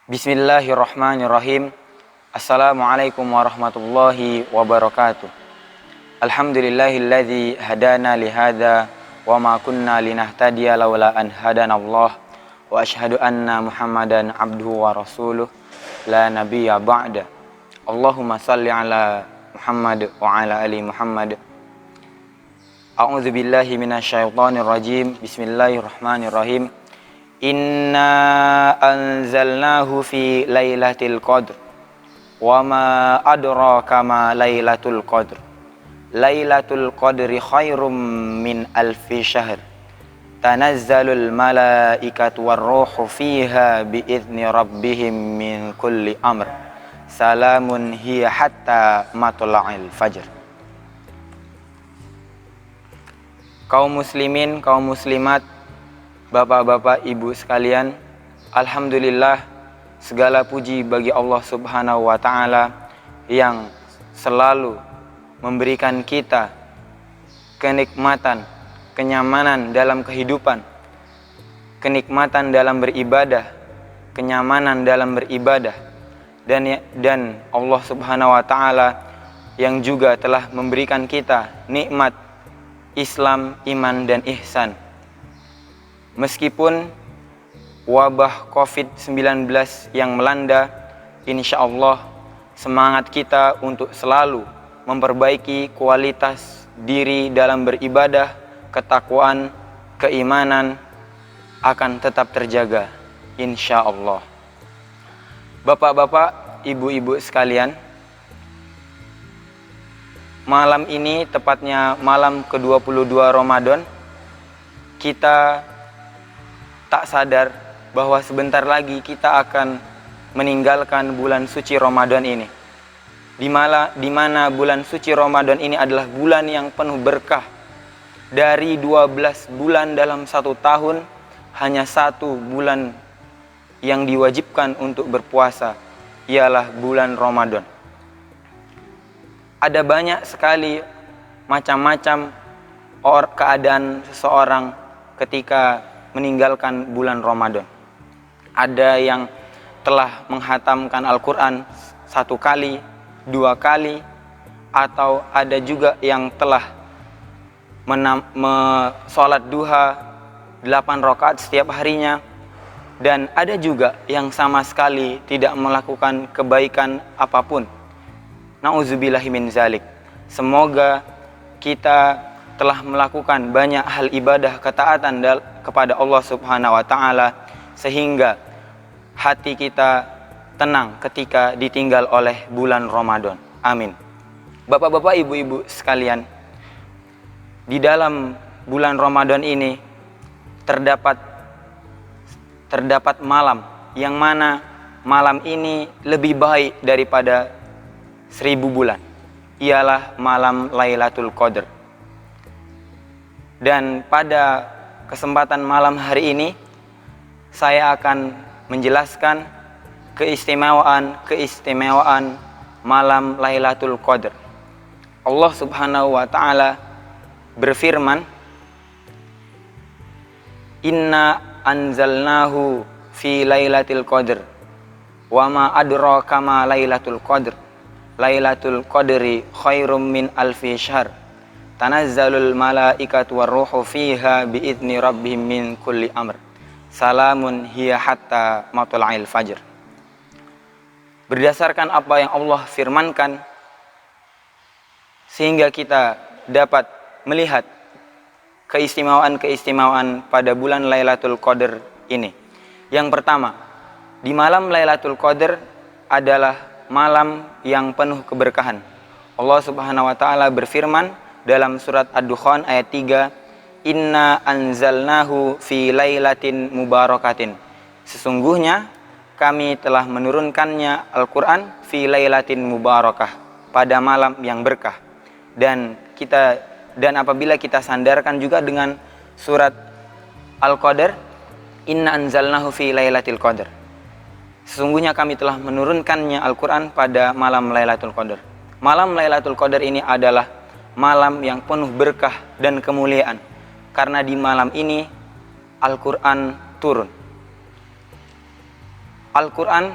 Bismillahirrahmanirrahim. Assalamualaikum warahmatullahi wabarakatuh. Alhamdulillahilladzi hadana lihada wa ma kunna linahtadiya laula an hadanallah wa asyhadu anna Muhammadan abduhu wa rasuluh la nabiyya ba'da. Allahumma salli ala Muhammad wa ala ali Muhammad. A'udzu billahi minasyaitonir rajim. Bismillahirrahmanirrahim. Inna anzalnahu fi lailatul qadr wa ma adraka ma lailatul qadr. Lailatul qadri khairum min alfi syahr. Tanazzalul malaikatu warruhu fiha biizni rabbihim min kulli amr. Salamun hiya hatta matla'il fajr. Kaum muslimin, kaum muslimat, bapak-bapak, ibu sekalian, alhamdulillah, segala puji bagi Allah Subhanahu wa Ta'ala yang selalu memberikan kita kenikmatan, kenyamanan dalam kehidupan, kenikmatan dalam beribadah, kenyamanan dalam beribadah, dan Allah Subhanahu wa Ta'ala yang juga telah memberikan kita nikmat Islam, iman, dan ihsan. Meskipun wabah COVID-19 yang melanda, insya Allah semangat kita untuk selalu memperbaiki kualitas diri dalam beribadah, ketakwaan, keimanan akan tetap terjaga, insya Allah. Bapak-bapak, ibu-ibu sekalian, malam ini, tepatnya malam ke-22 Ramadan, kita tak sadar bahwa sebentar lagi kita akan meninggalkan bulan suci Ramadan ini. Di mana bulan suci Ramadan ini adalah bulan yang penuh berkah. Dari 12 bulan dalam satu tahun, hanya satu bulan yang diwajibkan untuk berpuasa, ialah bulan Ramadan. Ada banyak sekali macam-macam keadaan seseorang ketika meninggalkan bulan Ramadan. Ada yang telah menghatamkan Al-Quran 1 kali, 2 kali, atau ada juga yang telah sholat duha 8 rakaat setiap harinya, dan ada juga yang sama sekali tidak melakukan kebaikan apapun. Na'udzubillahi min zalik. Semoga kita telah melakukan banyak hal ibadah ketaatan kepada Allah Subhanahu wa Ta'ala sehingga hati kita tenang ketika ditinggal oleh bulan Ramadan. Amin. Bapak-bapak, ibu-ibu sekalian, di dalam bulan Ramadan ini terdapat malam yang mana malam ini lebih baik daripada 1000 bulan. Ialah malam Lailatul Qadar. Dan pada kesempatan malam hari ini saya akan menjelaskan keistimewaan malam Lailatul Qadar. Allah Subhanahu wa Ta'ala berfirman, Inna anzalnahu fi lailatul qadr wa ma adraka ma lailatul qadr. Lailatul qadri khairum min alfi syahr. Tanazzalul malaikatu warruhu fiha biizni rabbihim min kulli amr. Salamun hiya hatta matla'il fajr. Berdasarkan apa yang Allah firmankan, sehingga kita dapat melihat keistimewaan pada bulan Lailatul Qadar ini. Yang pertama, di malam Lailatul Qadar adalah malam yang penuh keberkahan. Allah Subhanahu wa Ta'ala berfirman dalam surat Ad-Dukhan ayat 3, Inna anzalnahu fi lailatin mubarakatin. Sesungguhnya kami telah menurunkannya Al-Quran fi lailatin mubarakah, pada malam yang berkah. Dan apabila kita sandarkan juga dengan surat Al-Qadar, Inna anzalnahu fi lailatul qadar. Sesungguhnya kami telah menurunkannya Al-Quran pada malam Lailatul Qadar. Malam Lailatul Qadar ini adalah malam yang penuh berkah dan kemuliaan, karena di malam ini Al-Quran turun. Al-Quran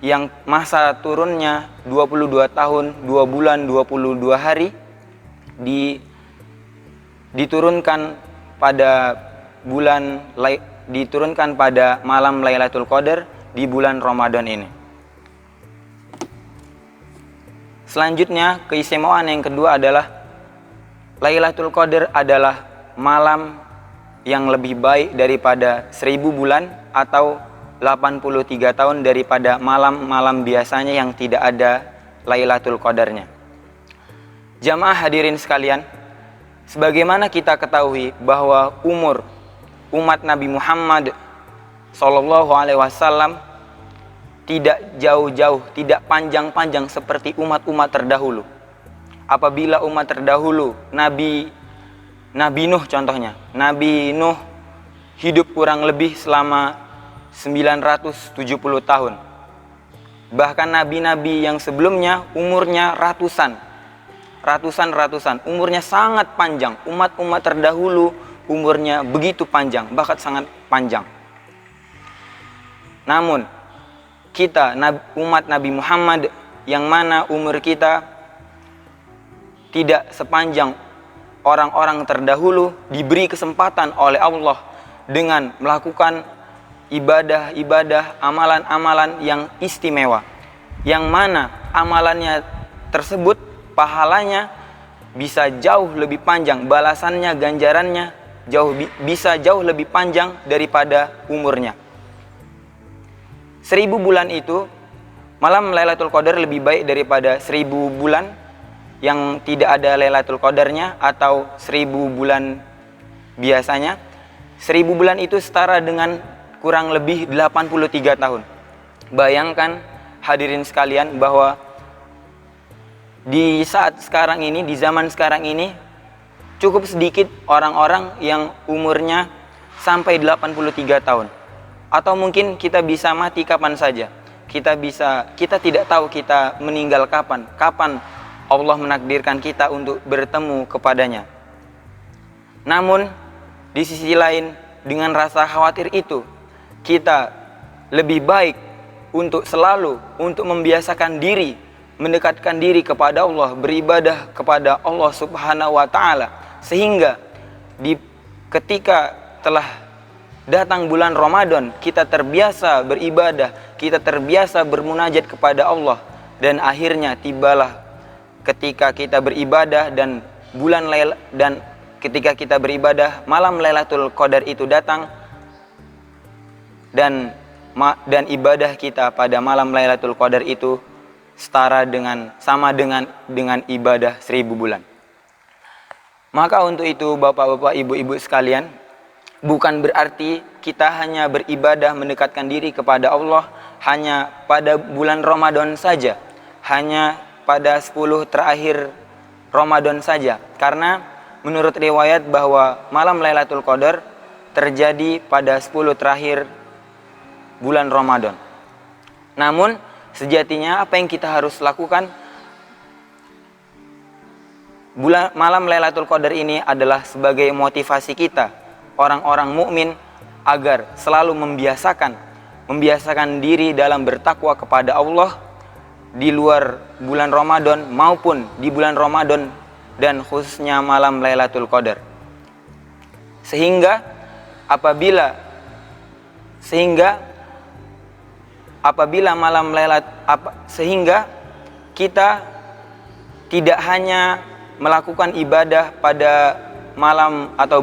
yang masa turunnya 22 tahun, 2 bulan, 22 hari diturunkan pada malam Lailatul Qadar di bulan Ramadan ini. Selanjutnya, keistimewaan yang kedua adalah Lailatul Qadar adalah malam yang lebih baik daripada 1000 bulan atau 83 tahun daripada malam-malam biasanya yang tidak ada Lailatul Qadarnya. Jamaah hadirin sekalian, sebagaimana kita ketahui bahwa umur umat Nabi Muhammad SAW tidak jauh-jauh, tidak panjang-panjang seperti umat-umat terdahulu. Apabila umat terdahulu, Nabi Nuh contohnya, Nabi Nuh hidup kurang lebih selama 970 tahun. Bahkan nabi-nabi yang sebelumnya umurnya ratusan, umurnya sangat panjang. Umat-umat terdahulu umurnya begitu panjang, bahkan sangat panjang. Namun kita umat Nabi Muhammad yang mana umur kita tidak sepanjang orang-orang terdahulu, diberi kesempatan oleh Allah dengan melakukan ibadah-ibadah, amalan-amalan yang istimewa, yang mana amalannya tersebut pahalanya bisa jauh lebih panjang, balasannya, ganjarannya bisa jauh lebih panjang daripada umurnya. 1000 bulan itu, malam Lailatul Qadar lebih baik daripada 1000 bulan yang tidak ada Lailatul Qadarnya atau 1000 bulan biasanya. 1000 bulan itu setara dengan kurang lebih 83 tahun. Bayangkan hadirin sekalian bahwa di saat sekarang ini, di zaman sekarang ini, cukup sedikit orang-orang yang umurnya sampai 83 tahun. Atau mungkin kita bisa mati kapan saja. Kita tidak tahu kita meninggal kapan Allah menakdirkan kita untuk bertemu kepadanya. Namun di sisi lain, dengan rasa khawatir itu, kita lebih baik untuk selalu membiasakan diri, mendekatkan diri kepada Allah, beribadah kepada Allah Subhanahu wa Ta'ala, sehingga ketika telah datang bulan Ramadan, kita terbiasa beribadah, kita terbiasa bermunajat kepada Allah, dan akhirnya tibalah ketika kita beribadah ketika kita beribadah, malam Lailatul Qadar itu datang, dan ibadah kita pada malam Lailatul Qadar itu sama dengan ibadah 1000 bulan. Maka untuk itu bapak-bapak, ibu-ibu sekalian, bukan berarti kita hanya beribadah mendekatkan diri kepada Allah hanya pada bulan Ramadan saja, hanya pada 10 terakhir Ramadan saja. Karena menurut riwayat bahwa malam Lailatul Qadar terjadi pada 10 terakhir bulan Ramadan. Namun sejatinya apa yang kita harus lakukan? Malam Lailatul Qadar ini adalah sebagai motivasi kita, orang-orang mukmin, agar selalu membiasakan diri dalam bertakwa kepada Allah di luar bulan Ramadan maupun di bulan Ramadan, dan khususnya malam Lailatul Qadar. Sehingga kita tidak hanya melakukan ibadah pada malam atau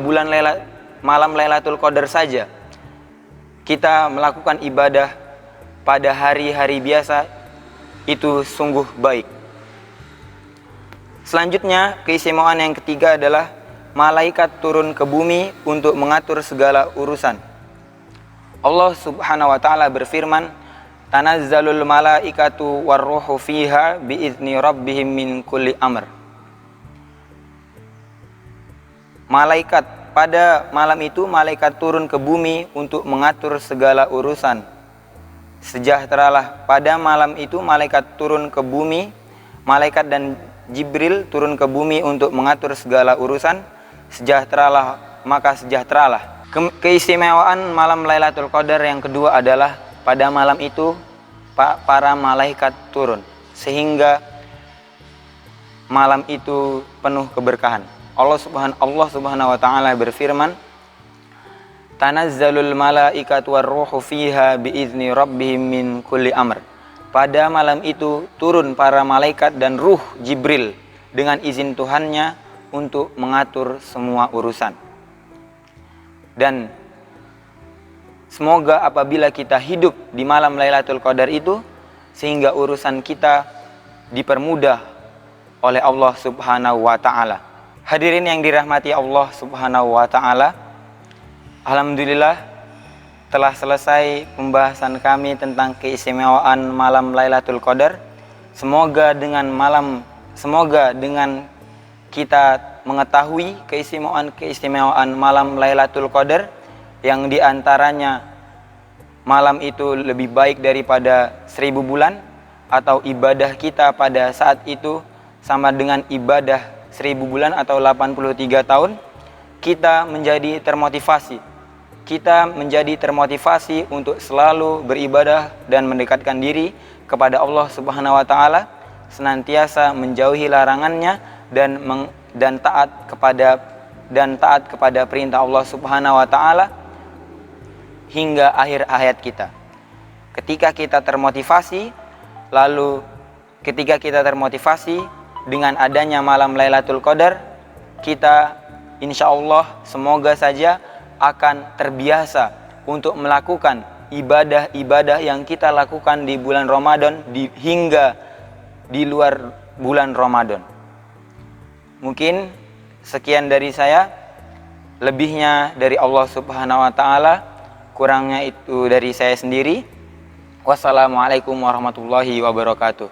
malam Lailatul Qadar saja. Kita melakukan ibadah pada hari-hari biasa itu sungguh baik. Selanjutnya, keistimewaan yang ketiga adalah malaikat turun ke bumi untuk mengatur segala urusan. Allah Subhanahu wa Ta'ala berfirman, "Tanazzalul malaikatu warruhu fiha biizni rabbihim min kulli amr." Pada malam itu malaikat turun ke bumi untuk mengatur segala urusan. Sejahteralah pada malam itu malaikat turun ke bumi, malaikat dan Jibril turun ke bumi untuk mengatur segala urusan. Sejahteralah, maka sejahteralah. Keistimewaan malam Lailatul Qadar yang kedua adalah pada malam itu para malaikat turun, sehingga malam itu penuh keberkahan. Allah Subhanahu wa taala berfirman, "Tanazzalul malaikatu warruhu fiha biizni rabbihim min kulli amr." Pada malam itu turun para malaikat dan ruh Jibril dengan izin Tuhannya untuk mengatur semua urusan. Dan semoga apabila kita hidup di malam Lailatul Qadar itu, sehingga urusan kita dipermudah oleh Allah Subhanahu wa taala. Hadirin yang dirahmati Allah Subhanahu wa taala, alhamdulillah telah selesai pembahasan kami tentang keistimewaan malam Lailatul Qadar. Semoga dengan kita mengetahui keistimewaan malam Lailatul Qadar, yang diantaranya malam itu lebih baik daripada 1000 bulan, atau ibadah kita pada saat itu sama dengan ibadah 1000 bulan atau 83 tahun, kita menjadi termotivasi untuk selalu beribadah dan mendekatkan diri kepada Allah Subhanahu wa taala, senantiasa menjauhi larangannya dan taat kepada perintah Allah Subhanahu wa taala hingga akhir hayat kita. Ketika kita termotivasi dengan adanya malam Lailatul Qadar, kita insya Allah semoga saja akan terbiasa untuk melakukan ibadah-ibadah yang kita lakukan di bulan Ramadan hingga di luar bulan Ramadan. Mungkin sekian dari saya, lebihnya dari Allah Subhanahu wa taala, kurangnya itu dari saya sendiri. Wassalamualaikum warahmatullahi wabarakatuh.